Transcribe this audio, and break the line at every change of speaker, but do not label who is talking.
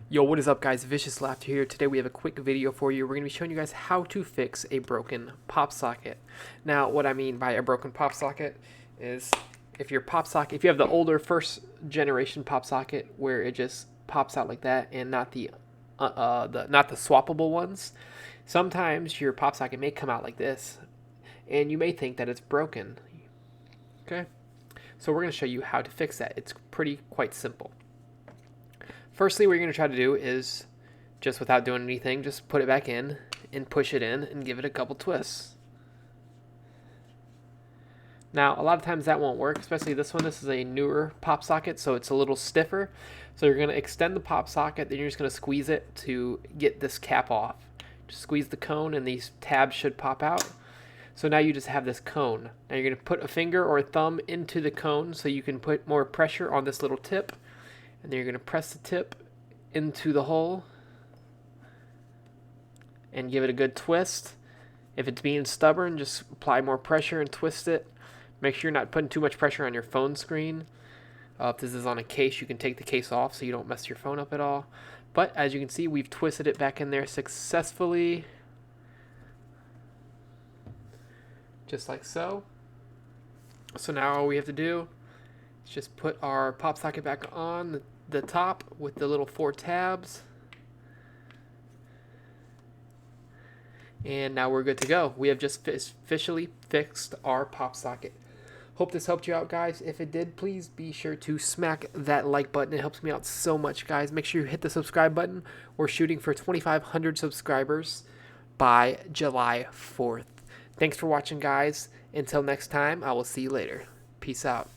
Yo, what is up guys? Vicious Laughter here. Today we have a quick video for you. We're going to be showing you guys how to fix a broken pop socket. Now, what I mean by a broken pop socket is if you have the older first generation pop socket where it just pops out like that and not the swappable ones, sometimes your pop socket may come out like this and you may think that it's broken. Okay? So we're going to show you how to fix that. It's quite simple. Firstly, what you're going to try to do is, just without doing anything, just put it back in and push it in and give it a couple twists. Now, a lot of times that won't work, especially this one. This is a newer pop socket, so it's a little stiffer. So you're going to extend the pop socket, then you're just going to squeeze it to get this cap off. Just squeeze the cone and these tabs should pop out. So now you just have this cone. Now you're going to put a finger or a thumb into the cone so you can put more pressure on this little tip. And then you're going to press the tip into the hole and give it a good twist. If it's being stubborn, just apply more pressure and twist it. Make sure you're not putting too much pressure on your phone screen. If this is on a case, you can take the case off so you don't mess your phone up at all. But as you can see, we've twisted it back in there successfully. Just like so. So now all we have to do is just put our pop socket back on the top with the little 4 tabs. And now we're good to go. We have just officially fixed our pop socket. Hope this helped you out, guys. If it did, please be sure to smack that like button. It helps me out so much, guys. Make sure you hit the subscribe button. We're shooting for 2,500 subscribers by July 4th. Thanks for watching, guys. Until next time, I will see you later. Peace out.